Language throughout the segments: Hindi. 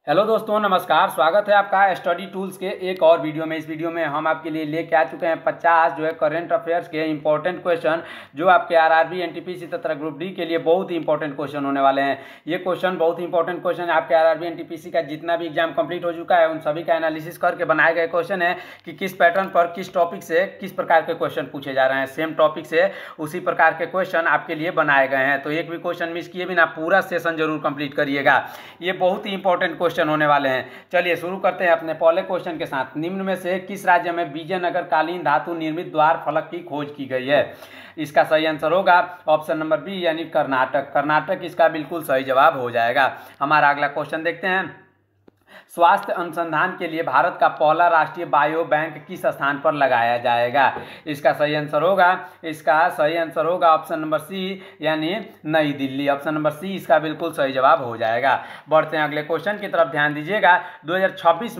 हेलो दोस्तों, नमस्कार। स्वागत है आपका स्टडी टूल्स के एक और वीडियो में। इस वीडियो में हम आपके लिए लेके आ चुके हैं 50 जो है करंट अफेयर्स के इंपॉर्टेंट क्वेश्चन, जो आपके आरआरबी, एनटीपीसी तथा ग्रुप डी के लिए बहुत ही इंपॉर्टेंट क्वेश्चन होने वाले हैं। ये क्वेश्चन बहुत ही इंपॉर्टेंट क्वेश्चन है। आपके आरआरबी, एनटीपीसी का जितना भी एग्जाम कंप्लीट हो चुका है उन सभी का एनालिसिस करके बनाए गए क्वेश्चन है कि किस पैटर्न पर, किस टॉपिक से किस प्रकार के क्वेश्चन पूछे जा रहे हैं। सेम टॉपिक से उसी प्रकार के क्वेश्चन आपके लिए बनाए गए हैं, तो एक भी क्वेश्चन मिस किए बिना पूरा सेशन जरूर कंप्लीट करिएगा। ये बहुत ही इंपॉर्टेंट क्वेश्चन होने वाले हैं। चलिए शुरू करते हैं अपने पहले क्वेश्चन के साथ। निम्न में से किस राज्य में विजयनगर कालीन धातु निर्मित द्वार फलक की खोज की गई है? इसका सही आंसर होगा ऑप्शन नंबर बी यानी कर्नाटक। कर्नाटक इसका बिल्कुल सही जवाब हो जाएगा। हमारा अगला क्वेश्चन देखते हैं। स्वास्थ्य अनुसंधान के लिए भारत का पहला राष्ट्रीय बायो बैंक किस स्थान पर लगाया जाएगा? इसका सही आंसर होगा ऑप्शन नंबर सी यानी नई दिल्ली। ऑप्शन नंबर सी इसका बिल्कुल सही जवाब हो जाएगा। बढ़ते हैं अगले क्वेश्चन की तरफ, ध्यान दीजिएगा। 2026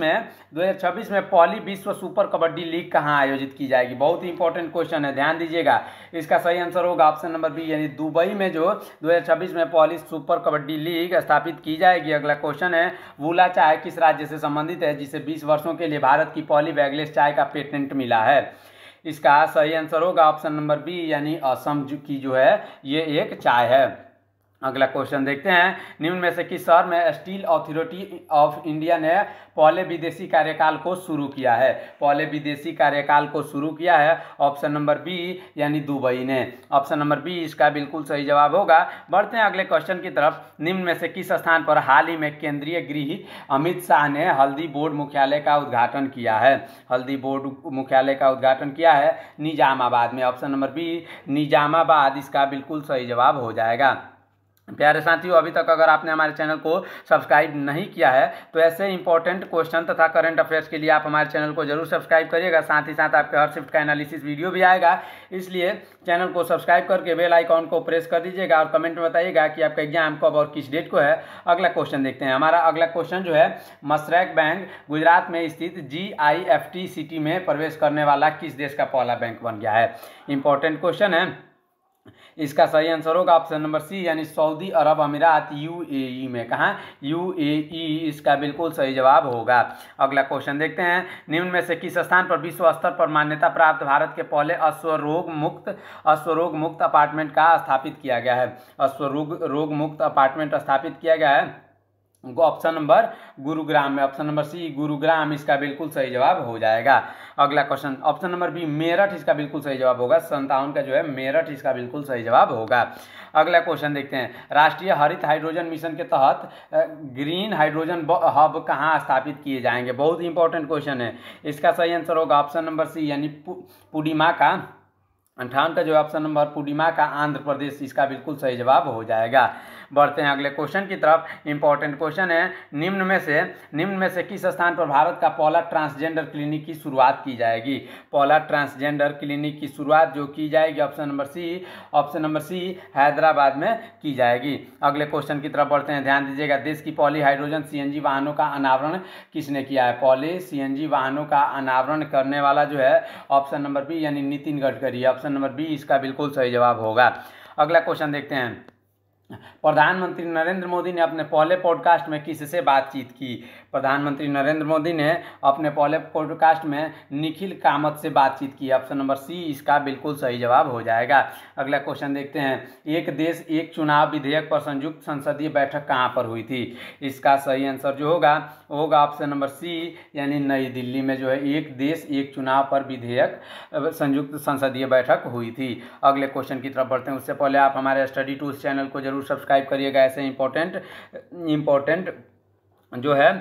में पहली विश्व सुपर कबड्डी लीग कहां आयोजित की जाएगी? बहुत ही इंपॉर्टेंट क्वेश्चन है, ध्यान दीजिएगा। इसका सही आंसर होगा ऑप्शन नंबर बी यानी दुबई में जो 2026 में पहली सुपर कबड्डी लीग स्थापित की जाएगी। अगला क्वेश्चन है, वूला चाय किस राज्य से संबंधित है जिसे 20 वर्षों के लिए भारत की पहली बैगलेस चाय का पेटेंट मिला है? इसका सही आंसर होगा ऑप्शन नंबर बी यानी असम की जो है ये एक चाय है। अगला क्वेश्चन देखते हैं। निम्न में से किस शहर में स्टील अथॉरिटी ऑफ इंडिया ने पहले विदेशी कार्यकाल को शुरू किया है? पहले विदेशी कार्यकाल को शुरू किया है ऑप्शन नंबर बी यानी दुबई ने। ऑप्शन नंबर बी इसका बिल्कुल सही जवाब होगा। बढ़ते हैं अगले क्वेश्चन की तरफ। निम्न में से किस स्थान पर हाल ही में केंद्रीय गृह अमित शाह ने हल्दी बोर्ड मुख्यालय का उद्घाटन किया है? हल्दी बोर्ड मुख्यालय का उद्घाटन किया है निजामाबाद में। ऑप्शन नंबर बी निजामाबाद इसका बिल्कुल सही जवाब हो जाएगा। प्यारे साथियों, अभी तक अगर आपने हमारे चैनल को सब्सक्राइब नहीं किया है तो ऐसे इंपॉर्टेंट क्वेश्चन तथा करंट अफेयर्स के लिए आप हमारे चैनल को जरूर सब्सक्राइब करिएगा। साथ ही साथ आपके हर शिफ्ट का एनालिसिस वीडियो भी आएगा, इसलिए चैनल को सब्सक्राइब करके बेल आइकॉन को प्रेस कर दीजिएगा और कमेंट में बताइएगा कि आपका एग्जाम कब और किस डेट को है। अगला क्वेश्चन देखते हैं। हमारा अगला क्वेश्चन जो है, मसरैक बैंक गुजरात में स्थित GIFT सिटी में प्रवेश करने वाला किस देश का पहला बैंक बन गया है? इंपॉर्टेंट क्वेश्चन है। इसका सही आंसर होगा ऑप्शन नंबर सी यानी सऊदी अरब अमीरात UAE में। कहाँ? UAE इसका बिल्कुल सही जवाब होगा। अगला क्वेश्चन देखते हैं। निम्न में से किस स्थान पर विश्व स्तर पर मान्यता प्राप्त भारत के पहले अश्वरोग मुक्त अपार्टमेंट का स्थापित किया गया है? अश्वरोग मुक्त अपार्टमेंट स्थापित किया गया है ऑप्शन नंबर गुरुग्राम में। ऑप्शन नंबर सी गुरुग्राम इसका बिल्कुल सही जवाब हो जाएगा। अगला question option number B Meerut इसका बिल्कुल सही जवाब होगा। 57 का जो है मेरठ इसका बिल्कुल सही जवाब होगा। अगला क्वेश्चन देखते हैं। राष्ट्रीय हरित हाइड्रोजन मिशन के तहत ग्रीन हाइड्रोजन हब कहाँ स्थापित किए जाएंगे? बहुत ही इंपॉर्टेंट क्वेश्चन है। इसका सही आंसर होगा ऑप्शन नंबर सी यानी पुडीमा का। 58 का जो ऑप्शन नंबर पुडीमा का आंध्र प्रदेश इसका बिल्कुल सही जवाब हो जाएगा। बढ़ते हैं अगले क्वेश्चन की तरफ। इंपॉर्टेंट क्वेश्चन है। निम्न में से किस स्थान पर भारत का पहला ट्रांसजेंडर क्लिनिक की शुरुआत की जाएगी? पहला ट्रांसजेंडर क्लिनिक की शुरुआत जो की जाएगी ऑप्शन नंबर सी हैदराबाद में की जाएगी। अगले क्वेश्चन की तरफ बढ़ते हैं, ध्यान दीजिएगा। देश की पहली हाइड्रोजन CNG वाहनों का अनावरण किसने किया है? पहले CNG वाहनों का अनावरण करने वाला जो है ऑप्शन नंबर बी यानी Nitin Gadkari. Option number B इसका बिल्कुल सही जवाब होगा। अगला क्वेश्चन देखते हैं। प्रधानमंत्री नरेंद्र मोदी ने अपने पहले पॉडकास्ट में किससे बातचीत की? प्रधानमंत्री नरेंद्र मोदी ने अपने पहले पॉडकास्ट में निखिल कामत से बातचीत की। ऑप्शन नंबर सी इसका बिल्कुल सही जवाब हो जाएगा। अगला क्वेश्चन देखते हैं। एक देश एक चुनाव विधेयक पर संयुक्त संसदीय बैठक कहाँ पर हुई थी? इसका सही आंसर जो होगा ऑप्शन नंबर सी यानी नई दिल्ली में जो है एक देश एक चुनाव पर विधेयक संयुक्त संसदीय बैठक हुई थी। अगले क्वेश्चन की तरफ बढ़ते हैं, उससे पहले आप हमारे स्टडी टूल्स चैनल को जरूर सब्सक्राइब करिएगा ऐसे इंपॉर्टेंट जो है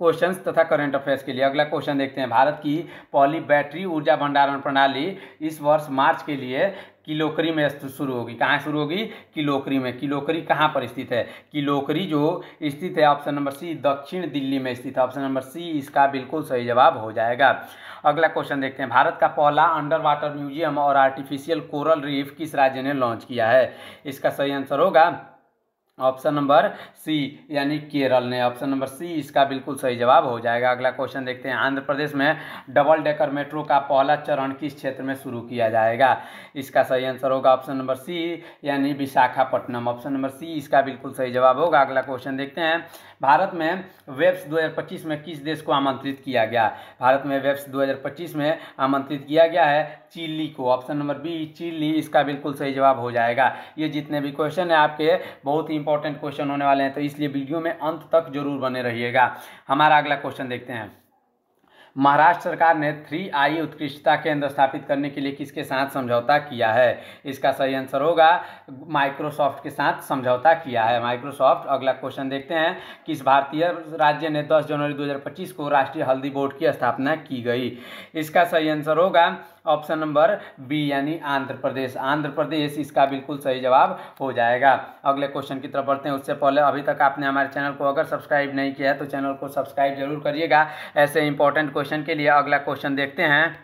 क्वेश्चंस तथा करंट अफेयर्स के लिए। अगला क्वेश्चन देखते हैं। भारत की पहली बैटरी ऊर्जा भंडारण प्रणाली इस वर्ष मार्च के लिए किलोकरी में शुरू होगी। कहाँ शुरू होगी? किलोकरी में। किलोकरी कहाँ पर स्थित है? किलोकरी जो स्थित है ऑप्शन नंबर सी दक्षिण दिल्ली में स्थित है। ऑप्शन नंबर सी इसका बिल्कुल सही जवाब हो जाएगा। अगला क्वेश्चन देखते हैं। भारत का पहला अंडर वाटर म्यूजियम और आर्टिफिशियल कोरल रीफ किस राज्य ने लॉन्च किया है? इसका सही आंसर होगा ऑप्शन नंबर सी यानी केरल ने। ऑप्शन नंबर सी इसका बिल्कुल सही जवाब हो जाएगा। अगला क्वेश्चन देखते हैं, आंध्र प्रदेश में डबल डेकर मेट्रो का पहला चरण किस क्षेत्र में शुरू किया जाएगा? इसका सही आंसर होगा ऑप्शन नंबर सी यानी विशाखापट्टनम। ऑप्शन नंबर सी इसका बिल्कुल सही जवाब होगा। अगला क्वेश्चन देखते हैं, भारत में वेब्स 2025 में किस देश को आमंत्रित किया गया? भारत में वेब्स 2025 में आमंत्रित किया गया है चिली को। ऑप्शन नंबर बी चिली इसका बिल्कुल सही जवाब हो जाएगा। ये जितने भी क्वेश्चन है आपके बहुत ही इंपॉर्टेंट क्वेश्चन होने वाले हैं, तो इसलिए वीडियो में अंत तक जरूर बने रहिएगा। हमारा अगला क्वेश्चन देखते हैं, महाराष्ट्र सरकार ने 3I उत्कृष्टता केंद्र स्थापित करने के लिए किसके साथ समझौता किया है? इसका सही आंसर होगा माइक्रोसॉफ्ट के साथ समझौता किया है, माइक्रोसॉफ्ट। अगला क्वेश्चन देखते हैं, किस भारतीय राज्य ने 10 जनवरी 2025 को राष्ट्रीय हल्दी बोर्ड की स्थापना की गई? इसका सही आंसर होगा ऑप्शन नंबर बी यानी आंध्र प्रदेश। आंध्र प्रदेश इसका बिल्कुल सही जवाब हो जाएगा। अगले क्वेश्चन की तरफ बढ़ते हैं, उससे पहले अभी तक आपने हमारे चैनल को अगर सब्सक्राइब नहीं किया है तो चैनल को सब्सक्राइब जरूर करिएगा ऐसे इंपॉर्टेंट क्वेश्चन के लिए। अगला क्वेश्चन देखते हैं,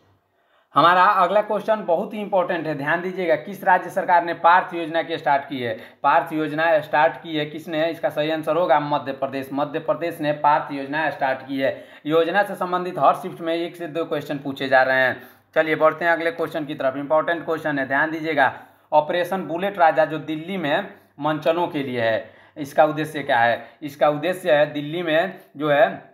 हमारा अगला क्वेश्चन बहुत ही इंपॉर्टेंट है, ध्यान दीजिएगा। किस राज्य सरकार ने पार्थ योजना की स्टार्ट की है? पार्थ योजना स्टार्ट की है किसने? इसका सही आंसर होगा मध्य प्रदेश। मध्य प्रदेश ने पार्थ योजना स्टार्ट की है। योजना से संबंधित हर शिफ्ट में 1 से 2 क्वेश्चन पूछे जा रहे हैं। चलिए बढ़ते हैं अगले क्वेश्चन की तरफ। इंपॉर्टेंट क्वेश्चन है, ध्यान दीजिएगा। ऑपरेशन बुलेट राजा जो दिल्ली में मंचनों के लिए है, इसका उद्देश्य क्या है? इसका उद्देश्य है दिल्ली में जो है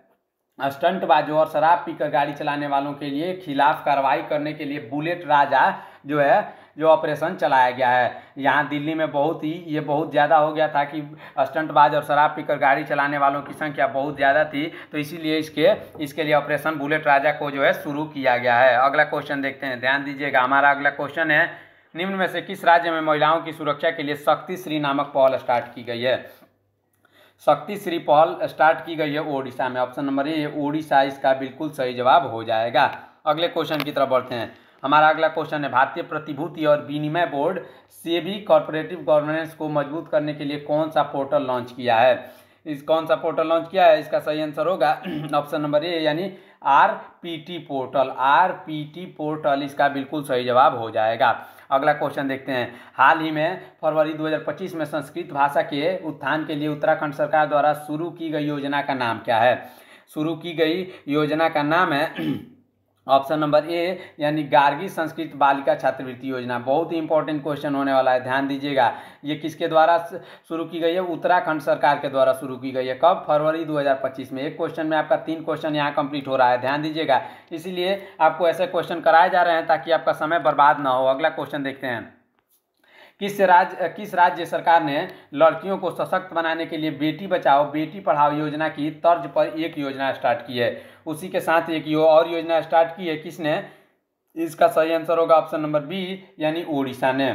स्टंटबाजों और शराब पीकर गाड़ी चलाने वालों के लिए खिलाफ कार्रवाई करने के लिए बुलेट राजा जो ऑपरेशन चलाया गया है। यहाँ दिल्ली में ये बहुत ज़्यादा हो गया था कि स्टंटबाज और शराब पीकर गाड़ी चलाने वालों की संख्या बहुत ज़्यादा थी, तो इसीलिए इसके लिए ऑपरेशन बुलेट राजा को जो है शुरू किया गया है। अगला क्वेश्चन देखते हैं, ध्यान दीजिएगा। हमारा अगला क्वेश्चन है, निम्न में से किस राज्य में महिलाओं की सुरक्षा के लिए शक्ति श्री नामक पहल स्टार्ट की गई है? शक्ति श्री पहल स्टार्ट की गई है ओडिशा में। ऑप्शन नंबर ए ओडिशा इसका बिल्कुल सही जवाब हो जाएगा। अगले क्वेश्चन की तरफ बढ़ते हैं। हमारा अगला क्वेश्चन है, भारतीय प्रतिभूति और विनिमय बोर्ड सेबी कॉर्पोरेटिव गवर्नेंस को मजबूत करने के लिए कौन सा पोर्टल लॉन्च किया है? कौन सा पोर्टल लॉन्च किया है? इसका सही आंसर होगा ऑप्शन नंबर ए यानी आरपीटी पोर्टल। आरपीटी पोर्टल इसका बिल्कुल सही जवाब हो जाएगा। अगला क्वेश्चन देखते हैं, हाल ही में फरवरी 2025 में संस्कृत भाषा के उत्थान के लिए उत्तराखंड सरकार द्वारा शुरू की गई योजना का नाम क्या है? शुरू की गई योजना का नाम है ऑप्शन नंबर ए यानी गार्गी संस्कृत बालिका छात्रवृत्ति योजना। बहुत ही इंपॉर्टेंट क्वेश्चन होने वाला है, ध्यान दीजिएगा। ये किसके द्वारा शुरू की गई है? उत्तराखंड सरकार के द्वारा शुरू की गई है। कब? फरवरी 2025 में। एक क्वेश्चन में आपका 3 क्वेश्चन यहाँ कंप्लीट हो रहा है, ध्यान दीजिएगा। इसीलिए आपको ऐसे क्वेश्चन कराए जा रहे हैं ताकि आपका समय बर्बाद ना हो। अगला क्वेश्चन देखते हैं, किस राज्य सरकार ने लड़कियों को सशक्त बनाने के लिए बेटी बचाओ बेटी पढ़ाओ योजना की तर्ज पर एक योजना स्टार्ट की है? उसी के साथ एक और योजना स्टार्ट की है, किसने? इसका सही आंसर होगा ऑप्शन नंबर बी यानी उड़ीसा ने।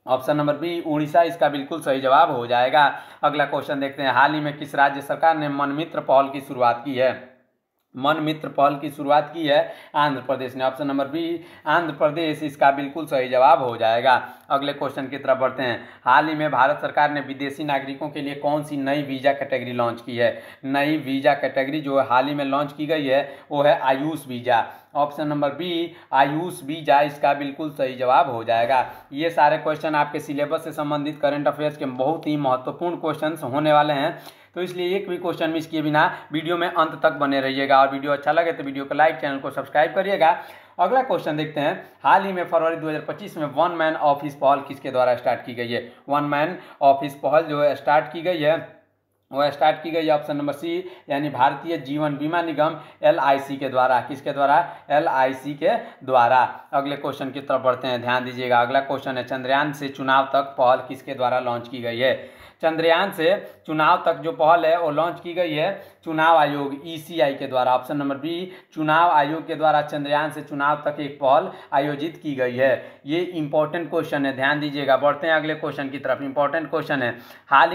ऑप्शन नंबर बी उड़ीसा इसका बिल्कुल सही जवाब हो जाएगा। अगला क्वेश्चन देखते हैं, हाल ही में किस राज्य सरकार ने मनमित्र पहल की शुरुआत की है? मन मित्र पहल की शुरुआत की है आंध्र प्रदेश ने। Option number B Andhra Pradesh इसका बिल्कुल सही जवाब हो जाएगा। अगले क्वेश्चन की तरफ बढ़ते हैं, हाल ही में भारत सरकार ने विदेशी नागरिकों के लिए कौन सी नई वीज़ा कैटेगरी लॉन्च की है? नई वीज़ा कैटेगरी जो हाल ही में लॉन्च की गई है वो है Ayush visa. Option number B Ayush visa इसका बिल्कुल सही जवाब हो जाएगा। ये सारे क्वेश्चन आपके सिलेबस से संबंधित करंट अफेयर्स के बहुत ही महत्वपूर्ण क्वेश्चन होने वाले हैं, तो इसलिए एक भी क्वेश्चन मिस किए बिना वीडियो में अंत तक बने रहिएगा। और वीडियो अच्छा लगे तो वीडियो को लाइक, चैनल को सब्सक्राइब करिएगा। अगला क्वेश्चन देखते हैं, हाल ही में फरवरी 2025 में 1 मैन ऑफिस पहल किसके द्वारा स्टार्ट की गई है? 1 मैन ऑफिस पहल जो है स्टार्ट की गई है वो स्टार्ट की गई है ऑप्शन नंबर सी यानी भारतीय जीवन बीमा निगम LIC के द्वारा। किसके द्वारा? LIC के द्वारा। अगले क्वेश्चन की तरफ बढ़ते हैं, ध्यान दीजिएगा। अगला क्वेश्चन है, चंद्रयान से चुनाव तक पहल किसके द्वारा लॉन्च की गई है? चंद्रयान से चुनाव तक जो पहल है वो लॉन्च की गई है चुनाव आयोग ECI के द्वारा। ऑप्शन नंबर बी चुनाव आयोग के द्वारा चंद्रयान से चुनाव तक एक पहल आयोजित की गई है। ये इंपॉर्टेंट क्वेश्चन है, ध्यान दीजिएगा। बढ़ते हैं अगले क्वेश्चन की तरफ। इंपॉर्टेंट क्वेश्चन है, हाल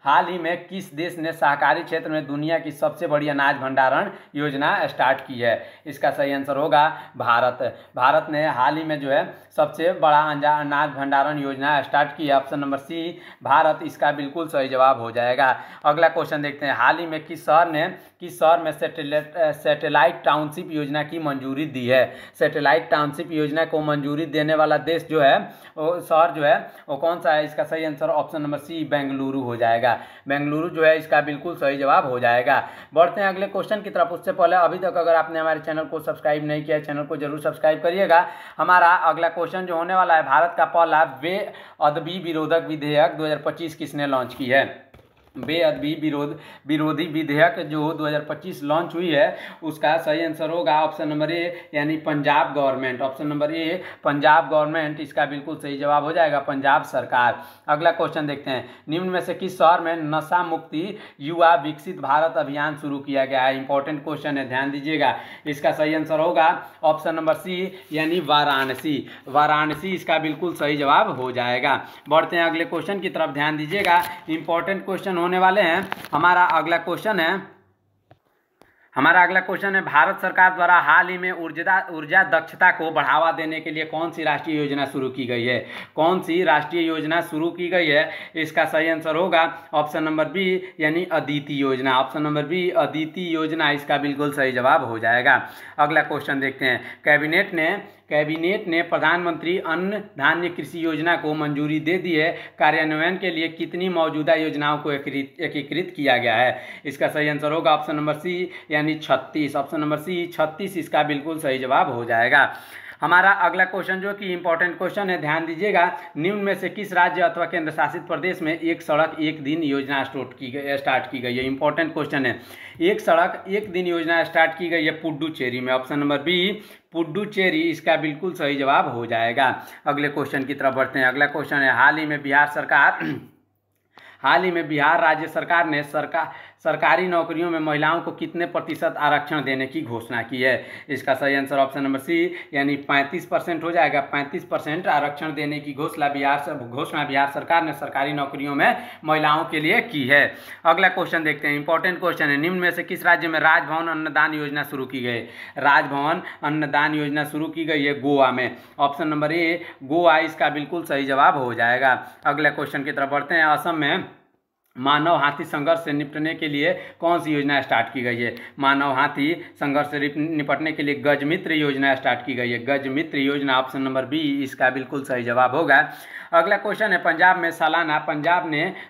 हाल ही में किस देश ने सहकारी क्षेत्र में दुनिया की सबसे बड़ी अनाज भंडारण योजना स्टार्ट की है? इसका सही आंसर होगा भारत। भारत ने हाल ही में जो है सबसे बड़ा अनाज भंडारण योजना स्टार्ट की है। ऑप्शन नंबर सी भारत इसका बिल्कुल सही जवाब हो जाएगा। अगला क्वेश्चन देखते हैं, हाल ही में किस शहर में सैटेलाइट टाउनशिप योजना की मंजूरी दी है? सैटेलाइट टाउनशिप योजना को मंजूरी देने वाला देश जो है, वो शहर जो है वो कौन सा है? इसका सही answer option number C Bengaluru हो जाएगा। बेंगलुरु जो है इसका बिल्कुल सही जवाब हो जाएगा। बढ़ते हैं अगले क्वेश्चन की तरफ। उससे पहले अभी तक अगर आपने हमारे चैनल को सब्सक्राइब नहीं किया है, चैनल को जरूर सब्सक्राइब करिएगा। हमारा अगला क्वेश्चन जो होने वाला है, भारत का पहला बेअदबी विरोधक विधेयक 2025 किसने लॉन्च की है? बेअदबी विरोधी विधेयक जो 2025 लॉन्च हुई है, उसका सही आंसर होगा ऑप्शन नंबर ए यानी Punjab government. Option number A Punjab government इसका बिल्कुल सही जवाब हो जाएगा, पंजाब सरकार। अगला क्वेश्चन देखते हैं, निम्न में से किस शहर में नशा मुक्ति युवा विकसित भारत अभियान शुरू किया गया है? इंपॉर्टेंट क्वेश्चन है, ध्यान दीजिएगा। इसका सही आंसर होगा ऑप्शन नंबर सी यानी वाराणसी। वाराणसी इसका बिल्कुल सही जवाब हो जाएगा। बढ़ते हैं अगले क्वेश्चन की तरफ, ध्यान दीजिएगा। इंपॉर्टेंट क्वेश्चन होने वाले हैं। हमारा अगला क्वेश्चन है भारत सरकार द्वारा हाल ही में ऊर्जा दक्षता को बढ़ावा देने के लिए कौन सी राष्ट्रीय योजना शुरू की गई है? कौन सी राष्ट्रीय योजना शुरू की गई है? इसका सही आंसर होगा ऑप्शन नंबर बी यानी अदिति योजना। ऑप्शन नंबर बी अदिति योजना इसका बिल्कुल सही जवाब हो जाएगा। अगला क्वेश्चन देखते हैं, कैबिनेट ने प्रधानमंत्री अन्न धान्य कृषि योजना को मंजूरी दे दी है। कार्यान्वयन के लिए कितनी मौजूदा योजनाओं को एकीकृत किया गया है? इसका सही आंसर होगा ऑप्शन नंबर सी यानी 36। ऑप्शन नंबर सी 36 इसका बिल्कुल सही जवाब हो जाएगा। हमारा अगला क्वेश्चन जो कि इंपॉर्टेंट क्वेश्चन है, ध्यान दीजिएगा। निम्न में से किस राज्य अथवा केंद्र शासित प्रदेश में एक सड़क एक दिन योजना स्टार्ट की गई है? इंपॉर्टेंट क्वेश्चन है। एक सड़क एक दिन योजना स्टार्ट की गई है पुडुचेरी में। ऑप्शन नंबर बी पुडुचेरी इसका बिल्कुल सही जवाब हो जाएगा। अगले क्वेश्चन की तरफ बढ़ते हैं। अगला क्वेश्चन है, हाल ही में बिहार राज्य सरकार ने सरकारी नौकरियों में महिलाओं को कितने प्रतिशत आरक्षण देने की घोषणा की है? इसका सही आंसर ऑप्शन नंबर सी यानी 35% हो जाएगा। 35% आरक्षण देने की घोषणा बिहार सरकार ने सरकारी नौकरियों में महिलाओं के लिए की है। अगला क्वेश्चन देखते हैं, इंपॉर्टेंट क्वेश्चन है, निम्न में से किस राज्य में राजभवन अन्नदान योजना शुरू की गई? राजभवन अन्नदान योजना शुरू की गई है गोवा में। ऑप्शन नंबर ए गोवा इसका बिल्कुल सही जवाब हो जाएगा। अगला क्वेश्चन की तरफ बढ़ते हैं, असम में मानव हाथी संघर्ष से निपटने के लिए कौन सी योजना स्टार्ट की गई है? मानव हाथी संघर्ष से निपटने के लिए गजमित्र योजना स्टार्ट की गई है। गजमित्र योजना ऑप्शन नंबर बी इसका बिल्कुल सही जवाब होगा। अगला क्वेश्चन है, पंजाब ने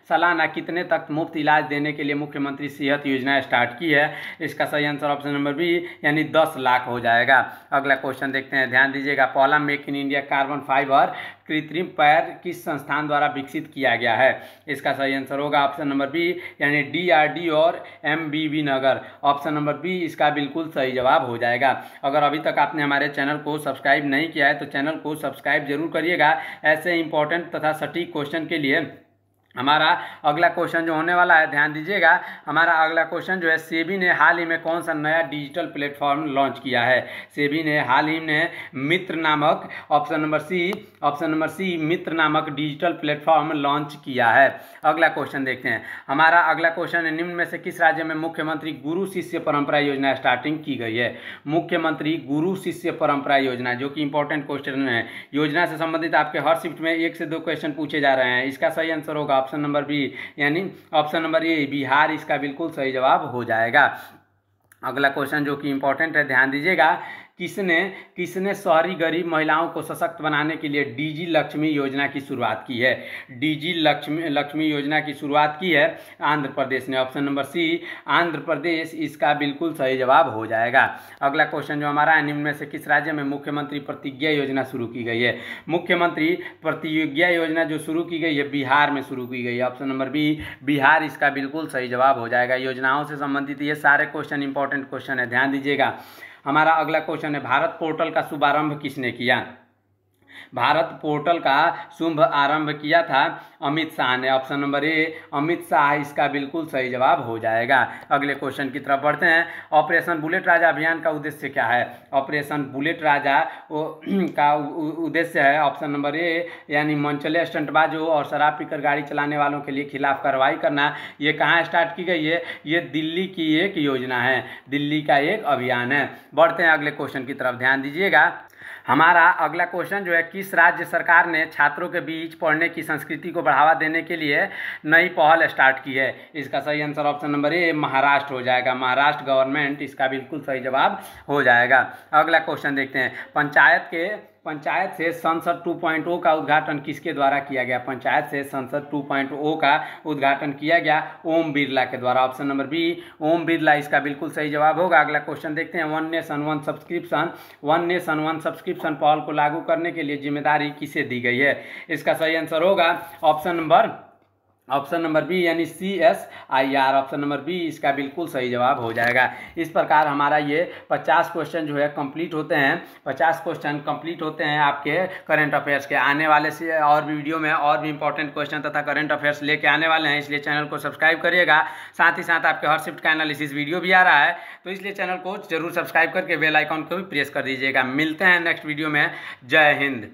सालाना कितने तक मुफ्त इलाज देने के लिए मुख्यमंत्री सेहत योजना स्टार्ट की है? इसका सही आंसर ऑप्शन नंबर बी यानी 10 लाख हो जाएगा। अगला क्वेश्चन देखते हैं, ध्यान दीजिएगा। पहला make in India carbon fibre कृत्रिम पैर किस संस्थान द्वारा विकसित किया गया है? इसका सही आंसर होगा ऑप्शन नंबर बी यानी DRDO और MBB नगर। ऑप्शन नंबर बी इसका बिल्कुल सही जवाब हो जाएगा। अगर अभी तक आपने हमारे चैनल को सब्सक्राइब नहीं किया है तो चैनल को सब्सक्राइब जरूर करिएगा। ऐसे इंपॉर्टेंट तथा सटीक क्वेश्चन के लिए हमारा अगला क्वेश्चन जो होने वाला है, ध्यान दीजिएगा। हमारा अगला क्वेश्चन जो है, सेबी ने हाल ही में कौन सा नया डिजिटल प्लेटफॉर्म लॉन्च किया है? सेबी ने हाल ही में मित्र नामक ऑप्शन नंबर सी मित्र नामक डिजिटल प्लेटफॉर्म लॉन्च किया है। अगला क्वेश्चन देखते हैं। हमारा अगला क्वेश्चन है, निम्न में से किस राज्य में मुख्यमंत्री गुरु शिष्य परंपरा योजना स्टार्टिंग की गई है? मुख्यमंत्री गुरु शिष्य परंपरा योजना, जो कि इंपॉर्टेंट क्वेश्चन है। योजना से संबंधित आपके हर शिफ्ट में 1 से 2 क्वेश्चन पूछे जा रहे हैं। इसका सही आंसर होगा ऑप्शन नंबर बी यानी ऑप्शन नंबर ए बिहार इसका बिल्कुल सही जवाब हो जाएगा। अगला क्वेश्चन जो कि इंपॉर्टेंट है, ध्यान दीजिएगा। किसने शहरी गरीब महिलाओं को सशक्त बनाने के लिए डीजी लक्ष्मी योजना की शुरुआत की है? डीजी लक्ष्मी योजना की शुरुआत की है आंध्र प्रदेश ने। ऑप्शन नंबर सी आंध्र प्रदेश इसका बिल्कुल सही जवाब हो जाएगा। अगला क्वेश्चन जो हमारा है, निम्न में से किस राज्य में मुख्यमंत्री प्रतिज्ञा योजना शुरू की गई है? मुख्यमंत्री प्रतिज्ञा योजना जो शुरू की गई है बिहार में शुरू की गई है। ऑप्शन नंबर बी बिहार इसका बिल्कुल सही जवाब हो जाएगा। योजनाओं से संबंधित ये सारे क्वेश्चन इंपॉर्टेंट क्वेश्चन है, ध्यान दीजिएगा। हमारा अगला क्वेश्चन है, भारत पोर्टल का शुभारंभ किसने किया? भारत पोर्टल का शुभ आरंभ किया था अमित शाह ने। Option number A Amit Shah इसका बिल्कुल सही जवाब हो जाएगा। अगले क्वेश्चन की तरफ बढ़ते हैं। ऑपरेशन बुलेट राजा अभियान का उद्देश्य क्या है? ऑपरेशन बुलेट राजा का उद्देश्य है ऑप्शन नंबर ए यानी मनचले स्टंटबाजों और शराब पीकर गाड़ी चलाने वालों के लिए खिलाफ कार्रवाई करना। ये कहाँ स्टार्ट की गई है? ये दिल्ली की एक योजना है, दिल्ली का एक अभियान है। बढ़ते हैं अगले क्वेश्चन की तरफ, ध्यान दीजिएगा। हमारा अगला क्वेश्चन जो है, किस राज्य सरकार ने छात्रों के बीच पढ़ने की संस्कृति को बढ़ावा देने के लिए नई पहल स्टार्ट की है? इसका सही answer option number A Maharashtra हो जाएगा। महाराष्ट्र गवर्नमेंट इसका बिल्कुल सही जवाब हो जाएगा। अगला क्वेश्चन देखते हैं। पंचायत से संसद 2.0 का उद्घाटन किसके द्वारा किया गया? पंचायत से संसद 2.0 का उद्घाटन किया गया ओम बिरला के द्वारा। Option number B Om Birla इसका बिल्कुल सही जवाब होगा। अगला क्वेश्चन देखते हैं। वन नेशन वन सब्सक्रिप्शन पहल को लागू करने के लिए जिम्मेदारी किसे दी गई है? इसका सही आंसर होगा ऑप्शन नंबर बी यानी CSIR। ऑप्शन नंबर बी इसका बिल्कुल सही जवाब हो जाएगा। इस प्रकार हमारा ये 50 क्वेश्चन जो है कंप्लीट होते हैं। 50 क्वेश्चन कंप्लीट होते हैं आपके करंट अफेयर्स के। आने वाले से और भी वीडियो में और भी इंपॉर्टेंट क्वेश्चन तथा करंट अफेयर्स लेके आने वाले हैं, इसलिए चैनल को सब्सक्राइब करिएगा। साथ ही साथ आपके हर शिफ्ट का एनालिसिस वीडियो भी आ रहा है, तो इसलिए चैनल को जरूर सब्सक्राइब करके बेल आइकॉन को भी प्रेस कर दीजिएगा। मिलते हैं नेक्स्ट वीडियो में। जय हिंद।